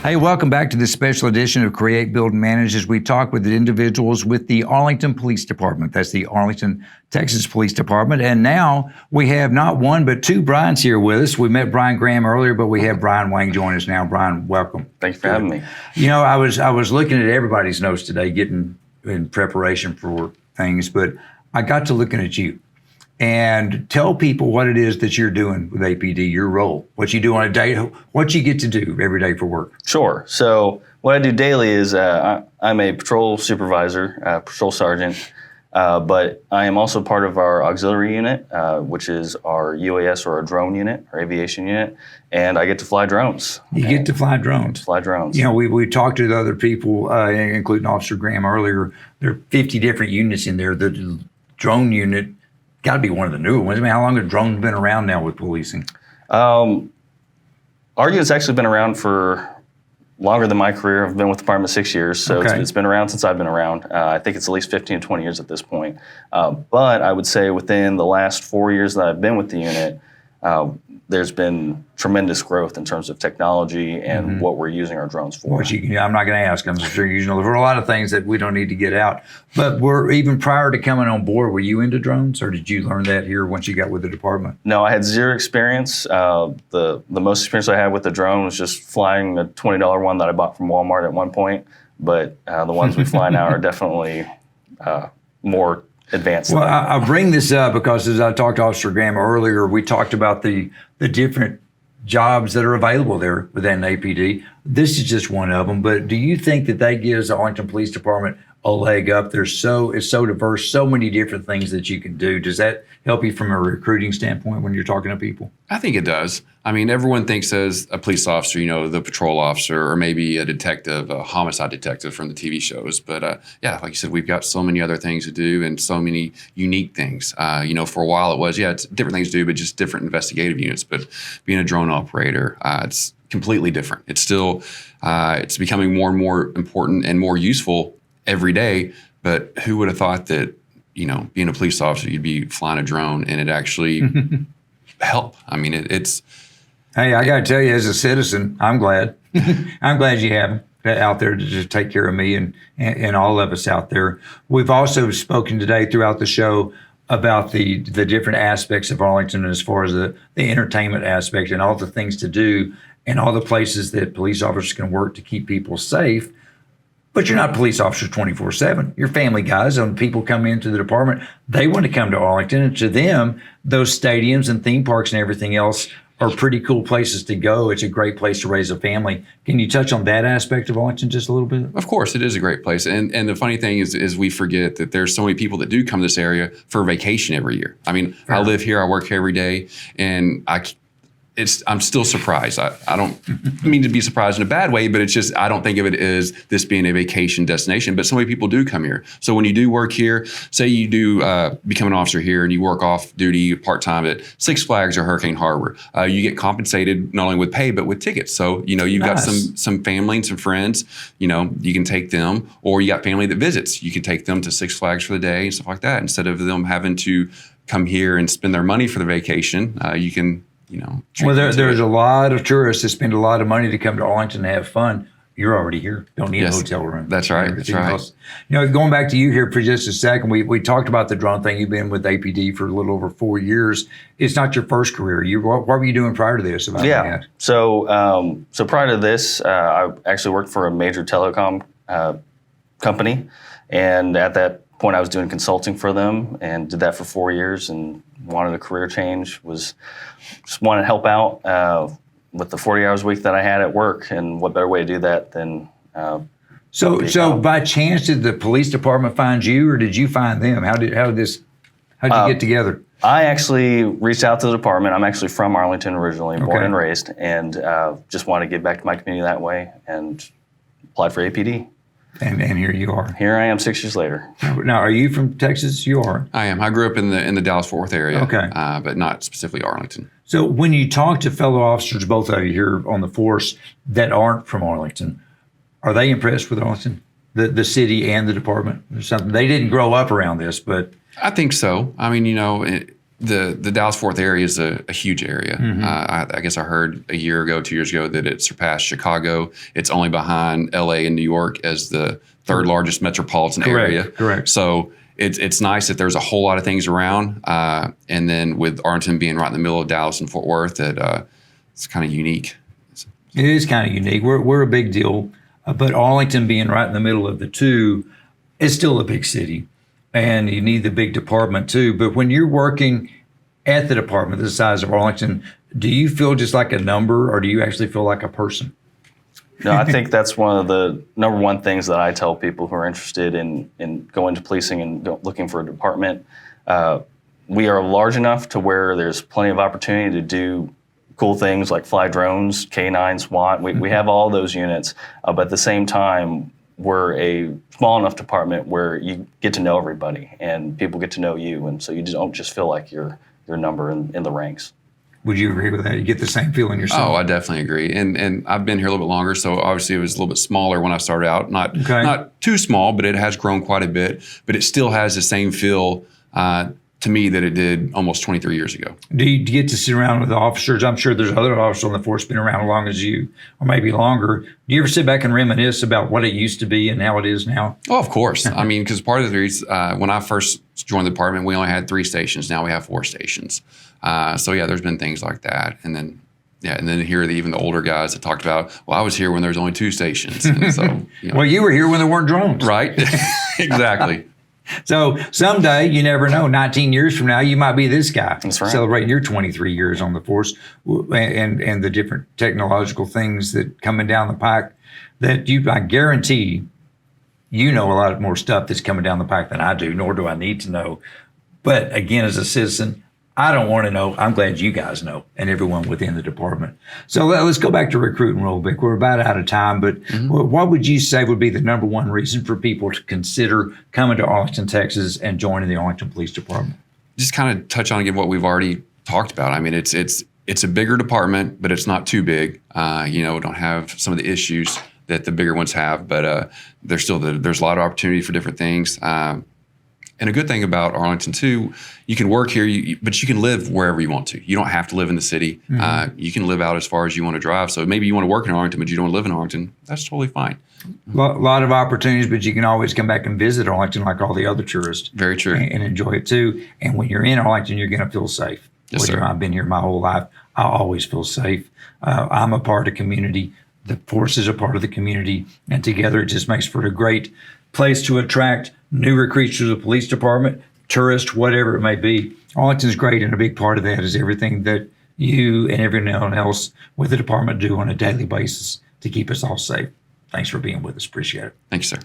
Hey, welcome back to this special edition of Create, Build, and Manage as we talk with the individuals with the Arlington Police Department. That's the Arlington, Texas Police Department. And now we have not one, but two Bryans here with us. We met Bryan Graham earlier, but we have Bryan Wang join us now. Bryan, welcome. Thanks for having me. You know, I was looking at everybody's notes today, getting in preparation for things, but I got to looking at you. And tell people what it is that you're doing with APD, your role, what you do on a day, what you get to do every day for work. Sure. So what I do daily is I'm a patrol supervisor, patrol sergeant, but I am also part of our auxiliary unit, which is our UAS or our drone unit, our aviation unit, and I get to fly drones. You get to fly drones. Fly drones. You know, we talked to the other people, including Officer Graham earlier. There are 50 different units in there. The drone unit got to be one of the newer ones. I mean, how long have drones been around now with policing? Our unit's actually been around for longer than my career. I've been with the department 6 years, so it's been around since I've been around. I think it's at least 15 to 20 years at this point. But I would say within the last 4 years that I've been with the unit, there's been tremendous growth in terms of technology and what we're using our drones for. Which I'm not going to ask. I'm sure you're using them for a lot of things that we don't need to get out. But even prior to coming on board, were you into drones, or did you learn that here once you got with the department? No, I had zero experience. The most experience I had with the drone was just flying a $20 one that I bought from Walmart at one point. But the ones we fly now are definitely more advanced. Well, I bring this up because as I talked to Officer Graham earlier, we talked about the different jobs that are available there within APD. This is just one of them. But do you think that gives the Arlington Police Department a leg up? It's so diverse, so many different things that you can do. Does that help you from a recruiting standpoint when you're talking to people? I think it does. I mean, everyone thinks as a police officer, you know, the patrol officer or maybe a detective, a homicide detective from the TV shows. But yeah, like you said, we've got so many other things to do and so many unique things. You know, for a while it was, it's different things to do, but just different investigative units. But being a drone operator, it's completely different. It's still, it's becoming more and more important and more useful every day. But who would have thought that, you know, being a police officer, you'd be flying a drone and it actually help? I mean, it's. Hey, I got to tell you, as a citizen, I'm glad. I'm glad you have out there to just take care of me and all of us out there. We've also spoken today throughout the show about the different aspects of Arlington as far as the entertainment aspect and all the things to do and all the places that police officers can work to keep people safe. But you're not police officers 24/7. You're family guys. When people come into the department, they want to come to Arlington. And to them, those stadiums and theme parks and everything else are pretty cool places to go. It's a great place to raise a family. Can you touch on that aspect of Arlington just a little bit? Of course, it is a great place. And the funny thing is we forget that there's so many people that do come to this area for vacation every year. I mean, I live here, I work here every day, and I'm still surprised. I don't mean to be surprised in a bad way, but it's just, I don't think of it as this being a vacation destination, but so many people do come here. So when you do work here, say you do become an officer here and you work off duty part-time at Six Flags or Hurricane Harbor, you get compensated not only with pay, but with tickets. So, you know, you've got some family and some friends, you know, you can take them, or you got family that visits. You can take them to Six Flags for the day and stuff like that. Instead of them having to come here and spend their money for the vacation, you can, you know. Well, there's a lot of tourists that spend a lot of money to come to Arlington to have fun. You're already here. Don't need a hotel room. That's right. That's right. Else. You know, going back to you here for just a second, we talked about the drone thing. You've been with APD for a little over 4 years. It's not your first career. What were you doing prior to this? So prior to this, I actually worked for a major telecom company, and at that point, I was doing consulting for them and did that for 4 years and wanted a career change. Just wanted to help out with the 40 hours a week that I had at work, and what better way to do that than So by chance, did the police department find you, or did you find them? How'd you get together? I actually reached out to the department. I'm actually from Arlington originally, born and raised, and just wanted to give back to my community that way, and applied for APD. And here you are. Here I am 6 years later. Now, are you from Texas? You are? I am. I grew up in the Dallas-Fort Worth area, but not specifically Arlington. So when you talk to fellow officers, both of you here on the force, that aren't from Arlington, are they impressed with Arlington, the city and the department? Or something? They didn't grow up around this, but I think so. I mean, the Dallas-Fort Worth area is a huge area. I guess I heard a year ago, 2 years ago, that it surpassed Chicago. It's only behind LA and New York as the third largest metropolitan area. Correct. So it's nice that there's a whole lot of things around. And then with Arlington being right in the middle of Dallas and Fort Worth, it's kind of unique. It is kind of unique. We're a big deal, but Arlington being right in the middle of the two is still a big city. And you need the big department too. But when you're working at the department the size of Arlington, do you feel just like a number, or do you actually feel like a person? No, I think that's one of the number one things that I tell people who are interested in going to policing and looking for a department. We are large enough to where there's plenty of opportunity to do cool things like fly drones, K9, SWAT. We have all those units, but at the same time, we're a small enough department where you get to know everybody and people get to know you, and so you don't just feel like you're your number in the ranks. Would you agree with that? You get the same feeling yourself? Oh, I definitely agree. And I've been here a little bit longer, so obviously it was a little bit smaller when I started out. Not too small, but it has grown quite a bit. But it still has the same feel to me that it did almost 23 years ago. Do you get to sit around with the officers? I'm sure there's other officers on the force been around as long as you, or maybe longer. Do you ever sit back and reminisce about what it used to be and how it is now? Oh, of course. I mean, because part of the reason, when I first joined the department, we only had 3 stations. Now we have 4 stations. So yeah, there's been things like that. And then here even the older guys that talked about, well, I was here when there was only 2 stations. And so, well, you were here when there weren't drones. Right. Exactly. So someday, you never know, 19 years from now, you might be this guy. That's right. Celebrating your 23 years on the force and the different technological things that coming down the pike that I guarantee you know a lot more stuff that's coming down the pike than I do, nor do I need to know. But again, as a citizen, I don't want to know. I'm glad you guys know, and everyone within the department. So let's go back to recruiting real quick. We're about out of time, but what would you say would be the number one reason for people to consider coming to Arlington, Texas, and joining the Arlington Police Department? Just kind of touch on again what we've already talked about. I mean, it's a bigger department, but it's not too big. We don't have some of the issues that the bigger ones have, but there's a lot of opportunity for different things. And a good thing about Arlington, too, you can work here, but you can live wherever you want to. You don't have to live in the city. You can live out as far as you want to drive. So maybe you want to work in Arlington, but you don't live in Arlington. That's totally fine. A lot of opportunities, but you can always come back and visit Arlington like all the other tourists. Very true. And enjoy it, too. And when you're in Arlington, you're going to feel safe. Yes, sir. I've been here my whole life. I always feel safe. I'm a part of the community. The force is a part of the community. And together, it just makes for a great place to attract new recruits to the police department, tourists, whatever it may be. Arlington's great, and a big part of that is everything that you and everyone else with the department do on a daily basis to keep us all safe. Thanks for being with us. Appreciate it. Thank you, sir.